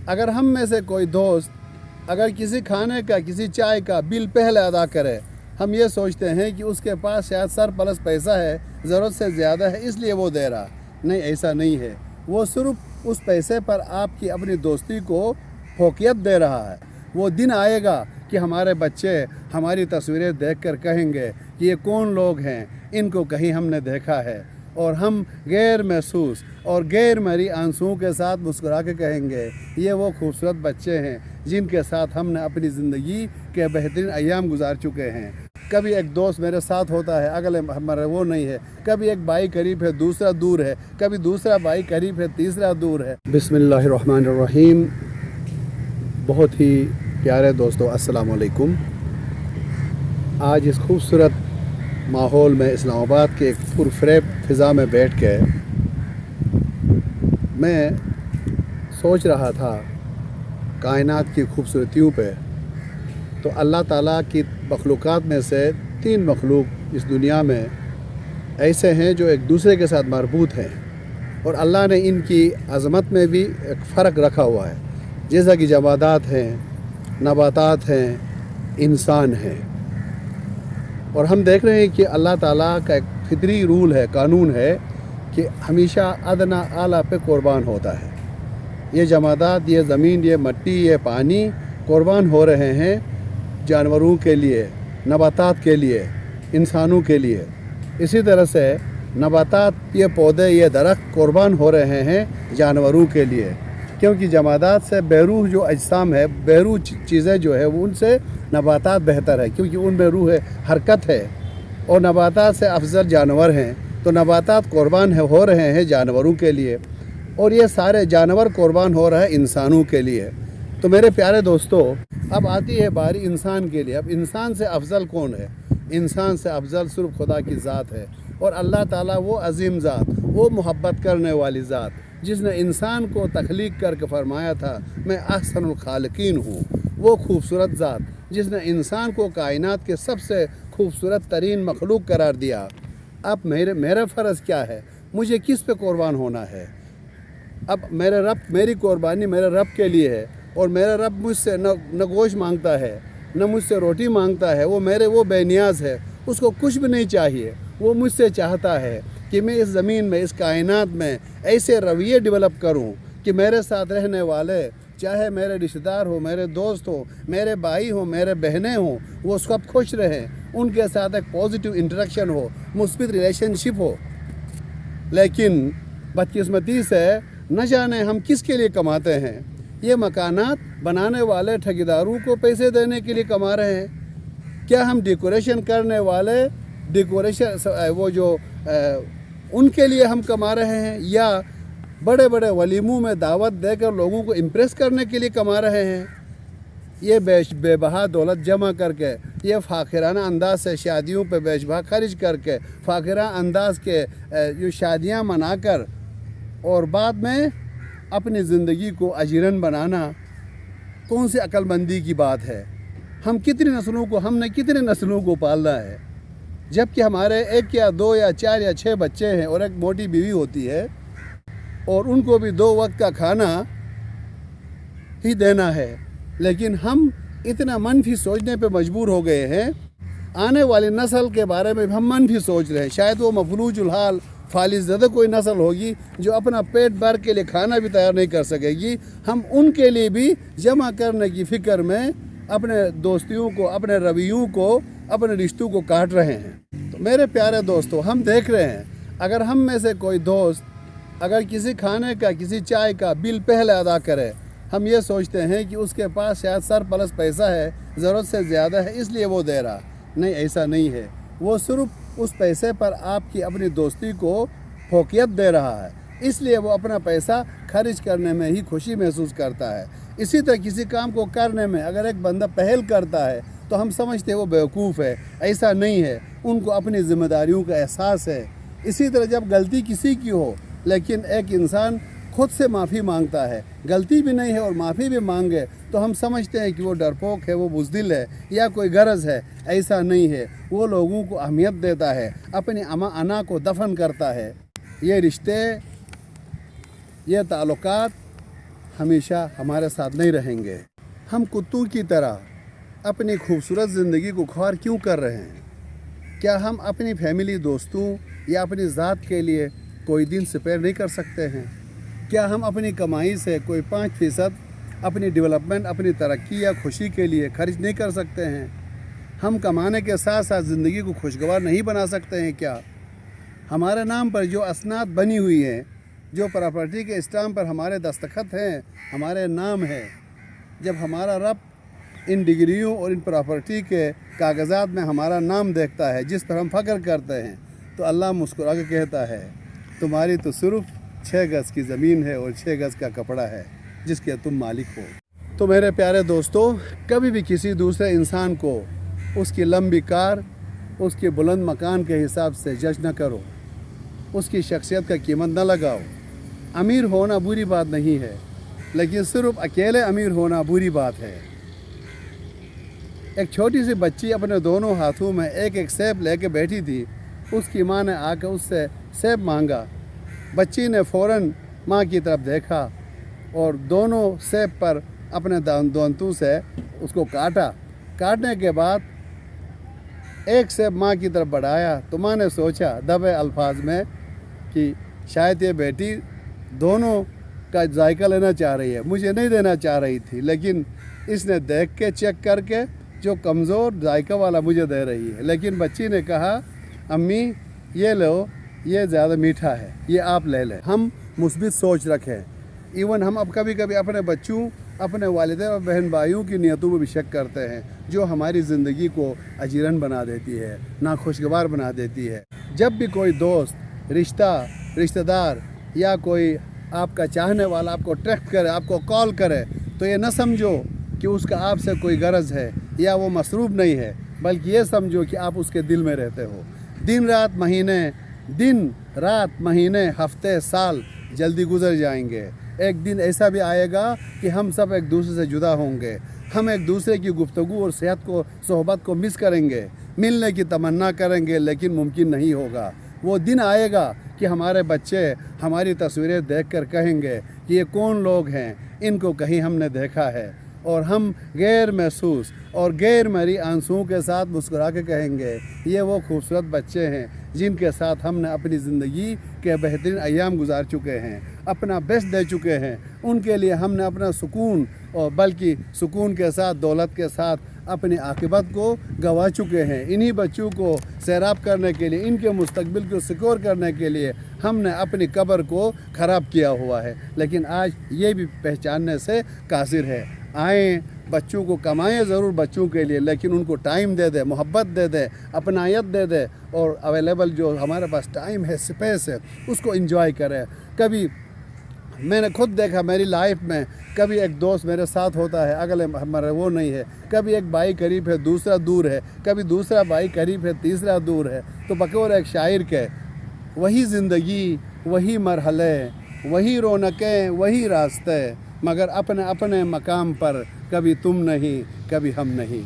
अगर हम में से कोई दोस्त अगर किसी खाने का किसी चाय का बिल पहले अदा करे, हम ये सोचते हैं कि उसके पास शायद सरप्लस पैसा है, ज़रूरत से ज़्यादा है इसलिए वो दे रहा। नहीं, ऐसा नहीं है। वो सिर्फ उस पैसे पर आपकी अपनी दोस्ती को फोकियत दे रहा है। वो दिन आएगा कि हमारे बच्चे हमारी तस्वीरें देखकर कहेंगे कि ये कौन लोग हैं, इनको कहीं हमने देखा है, और हम गैर महसूस और गैर मरी आंसुओं के साथ मुस्कुरा के कहेंगे ये वो खूबसूरत बच्चे हैं जिनके साथ हमने अपनी ज़िंदगी के बेहतरीन अयाम गुजार चुके हैं। कभी एक दोस्त मेरे साथ होता है, अगले हमारे वो नहीं है। कभी एक भाई करीब है, दूसरा दूर है। कभी दूसरा भाई करीब है, तीसरा दूर है। बिस्मिल्लाहिर्रहमानिर्रहीम। बहुत ही प्यारे दोस्तों, अस्सलाम वालेकुम। आज इस खूबसूरत माहौल में इस्लामाबाद के एक पुरफरेब फ़िज़ा में बैठ के मैं सोच रहा था कायनात की खूबसूरतियों पे। तो अल्लाह ताला की मखलूक़ात में से 3 मखलूक इस दुनिया में ऐसे हैं जो एक दूसरे के साथ मरबूत हैं, और अल्लाह ने इनकी अज़मत में भी एक फ़र्क रखा हुआ है। जैसा कि जमादात हैं, नबातात हैं, इंसान हैं। और हम देख रहे हैं कि अल्लाह ताला का एक फितरी रूल है, कानून है कि हमेशा अदना आला पे कुर्बान होता है। ये जमादात, ये ज़मीन, ये मट्टी, ये पानी कुर्बान हो रहे हैं जानवरों के लिए, नबातात के लिए, इंसानों के लिए। इसी तरह से नबातात, ये पौधे, ये दरख्त कुर्बान हो रहे हैं जानवरों के लिए, क्योंकि जमादात से बेरूह जो अजसाम है, बेरूह चीज़ें जो है वो उनसे नबातात बेहतर है, क्योंकि उनमें रूह हरकत है, और नबातात से अफजल जानवर हैं। तो नबातात कुर्बान हो रहे हैं जानवरों के लिए, और ये सारे जानवर कुर्बान हो रहे हैं इंसानों के लिए। तो मेरे प्यारे दोस्तों, अब आती है बारी इंसान के लिए। अब इंसान से अफजल कौन है? इंसान से अफजल सिर्फ खुदा की ज़ात है, और अल्लाह ताला वो अजीम ज़ात, वो मोहब्बत करने वाली ज़ात, जिसने इंसान को तख्लीक करके फरमाया था मैं अहसनुल खालिकीन हूँ। वो खूबसूरत ज़ात जिसने इंसान को कायनात के सबसे खूबसूरत तरीन मखलूक करार दिया। अब मेरा फ़र्ज़ क्या है? मुझे किस पे कुर्बान होना है? अब मेरे रब, मेरी कुर्बानी मेरे रब के लिए है, और मेरा रब मुझसे न गोश्त मांगता है, न मुझसे रोटी मांगता है। वो बेनियाज़ है, उसको कुछ भी नहीं चाहिए। वो मुझसे चाहता है कि मैं इस ज़मीन में, इस कायनात में ऐसे रवैये डेवलप करूं कि मेरे साथ रहने वाले, चाहे मेरे रिश्तेदार हो, मेरे दोस्त हो, मेरे भाई हो, मेरे बहनें हो, वो सब खुश रहें, उनके साथ एक पॉजिटिव इंटरेक्शन हो, मुस्बित रिलेशनशिप हो। लेकिन बदकिस्मती से न जाने हम किसके लिए कमाते हैं। ये मकानात बनाने वाले ठेकेदारों को पैसे देने के लिए कमा रहे हैं। क्या हम डेकोरेशन करने वाले उनके लिए हम कमा रहे हैं, या बड़े बड़े वलीमों में दावत देकर लोगों को इम्प्रेस करने के लिए कमा रहे हैं? ये बेबहा दौलत जमा करके, ये फ़ाखिराना अंदाज से शादियों पे बेशबहा खर्च करके, फ़ाखिराना अंदाज के जो शादियां मनाकर, और बाद में अपनी ज़िंदगी को अजीरन बनाना कौन सी अक्लमंदी की बात है? हमने कितने नस्लों को पालना है, जबकि हमारे 1 या 2 या 4 या 6 बच्चे हैं, और एक मोटी बीवी होती है, और उनको भी 2 वक्त का खाना ही देना है। लेकिन हम इतना मनफी सोचने पे मजबूर हो गए हैं। आने वाली नस्ल के बारे में हम मनफी सोच रहे हैं। शायद वो मफलूजुल हाल, फालिज़दा कोई नस्ल होगी जो अपना पेट भर के लिए खाना भी तैयार नहीं कर सकेगी। हम उनके लिए भी जमा करने की फ़िक्र में अपने दोस्तियों को, अपने रवैयों को, अपने रिश्तों को काट रहे हैं। तो मेरे प्यारे दोस्तों, हम देख रहे हैं अगर हम में से कोई दोस्त अगर किसी खाने का किसी चाय का बिल पहले अदा करे, हम ये सोचते हैं कि उसके पास शायद सरप्लस पैसा है, ज़रूरत से ज़्यादा है इसलिए वो दे रहा। नहीं, ऐसा नहीं है। वो सिर्फ उस पैसे पर आपकी अपनी दोस्ती को फोकियत दे रहा है, इसलिए वो अपना पैसा खर्च करने में ही खुशी महसूस करता है। इसी तरह किसी काम को करने में अगर एक बंदा पहल करता है तो हम समझते हैं वो बेवकूफ़ है। ऐसा नहीं है, उनको अपनी ज़िम्मेदारियों का एहसास है। इसी तरह जब गलती किसी की हो, लेकिन एक इंसान खुद से माफ़ी मांगता है, गलती भी नहीं है और माफ़ी भी मांगे, तो हम समझते हैं कि वो डरपोक है, वो बुज़दिल है, या कोई गरज है। ऐसा नहीं है। वो लोगों को अहमियत देता है, अपनी अना को दफन करता है। ये रिश्ते, ये ताल्लुकात हमेशा हमारे साथ नहीं रहेंगे। हम कुत्तों की तरह अपनी खूबसूरत ज़िंदगी को ख्वार क्यों कर रहे हैं? क्या हम अपनी फैमिली, दोस्तों या अपनी ज़ात के लिए कोई दिन स्पेयर नहीं कर सकते हैं? क्या हम अपनी कमाई से कोई 5% अपनी डेवलपमेंट, अपनी तरक्की या खुशी के लिए खर्च नहीं कर सकते हैं? हम कमाने के साथ साथ ज़िंदगी को खुशगवार नहीं बना सकते हैं क्या? हमारे नाम पर जो असनाद बनी हुई हैं, जो प्रॉपर्टी के स्टाम्प पर हमारे दस्तखत हैं, हमारे नाम है, जब हमारा रब इन डिग्रियों और इन प्रॉपर्टी के कागज़ात में हमारा नाम देखता है जिस पर हम फ़ख्र करते हैं, तो अल्लाह मुस्कुरा के कहता है, तुम्हारी तो सिर्फ 6 गज़ की ज़मीन है और 6 गज़ का कपड़ा है जिसके तुम मालिक हो। तो मेरे प्यारे दोस्तों, कभी भी किसी दूसरे इंसान को उसकी लंबी कार, उसके बुलंद मकान के हिसाब से जज न करो, उसकी शख्सियत का कीमत न लगाओ। अमीर होना बुरी बात नहीं है, लेकिन सिर्फ अकेले अमीर होना बुरी बात है। एक छोटी सी बच्ची अपने दोनों हाथों में एक एक सेब लेके बैठी थी। उसकी माँ ने आकर उससे सेब मांगा। बच्ची ने फ़ौरन माँ की तरफ देखा और दोनों सेब पर अपने दांतों से उसको काटा। काटने के बाद एक सेब माँ की तरफ बढ़ाया तो माँ ने सोचा दबे अल्फाज में कि शायद ये बेटी दोनों का जायका लेना चाह रही है, मुझे नहीं देना चाह रही थी, लेकिन इसने देख के चेक करके जो कमज़ोर जायका वाला मुझे दे रही है। लेकिन बच्ची ने कहा, अम्मी ये लो, ये ज़्यादा मीठा है, ये आप ले लें। हम मुस्बित सोच रखें। इवन हम अब कभी कभी अपने बच्चों, अपने वालिदैन और बहन भाइयों की नीयतों में भी शक करते हैं, जो हमारी ज़िंदगी को अजीरन बना देती है, नाखुशगवार बना देती है। जब भी कोई दोस्त, रिश्तेदार या कोई आपका चाहने वाला आपको टेक्स्ट करे, आपको कॉल करे, तो ये न समझो कि उसका आपसे कोई गरज है या वो मसरूफ़ नहीं है, बल्कि ये समझो कि आप उसके दिल में रहते हो। दिन रात महीने हफ्ते साल जल्दी गुजर जाएंगे। एक दिन ऐसा भी आएगा कि हम सब एक दूसरे से जुदा होंगे। हम एक दूसरे की गुफ्तगू और सोहबत को मिस करेंगे, मिलने की तमन्ना करेंगे, लेकिन मुमकिन नहीं होगा। वो दिन आएगा कि हमारे बच्चे हमारी तस्वीरें देखकर कहेंगे कि ये कौन लोग हैं, इनको कहीं हमने देखा है, और हम गैर महसूस और गैर मरी आंसुओं के साथ मुस्कुरा के कहेंगे, ये वो खूबसूरत बच्चे हैं जिनके साथ हमने अपनी ज़िंदगी के बेहतरीन अय्याम गुजार चुके हैं, अपना बेस्ट दे चुके हैं। उनके लिए हमने अपना सुकून, और बल्कि सुकून के साथ, दौलत के साथ अपनी आक़िबत को गंवा चुके हैं। इन्हीं बच्चों को सैराब करने के लिए, इनके मुस्तकबिल को सिक्योर करने के लिए हमने अपनी कब्र को ख़राब किया हुआ है। लेकिन आज ये भी पहचानने से कासिर है। आएँ, बच्चों को कमाएं ज़रूर बच्चों के लिए, लेकिन उनको टाइम दे दे, मोहब्बत दे दे, अपनायत दे दे, और अवेलेबल जो हमारे पास टाइम है, स्पेस है, उसको एंजॉय करें। कभी मैंने खुद देखा मेरी लाइफ में, कभी एक दोस्त मेरे साथ होता है, अगले हमारे वो नहीं है। कभी एक भाई करीब है, दूसरा दूर है। कभी दूसरा भाई करीब है, तीसरा दूर है। तो बकौल एक शायर के, वही ज़िंदगी, वही मरहले, वही रौनकें, वही रास्ते, मगर अपने अपने मकाम पर कभी तुम नहीं, कभी हम नहीं।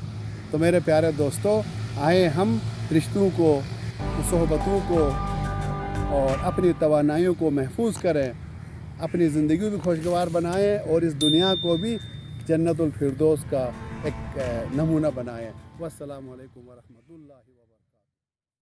तो मेरे प्यारे दोस्तों, आए हम रिश्तों को, सोहबतों को और अपनी तवानाइयों को महफूज करें, अपनी ज़िंदगी भी खुशगवार बनाएं और इस दुनिया को भी जन्नतुल फिरदौस का एक नमूना बनाएं। वस्सलामु अलैकुम व रहमतुल्लाहि।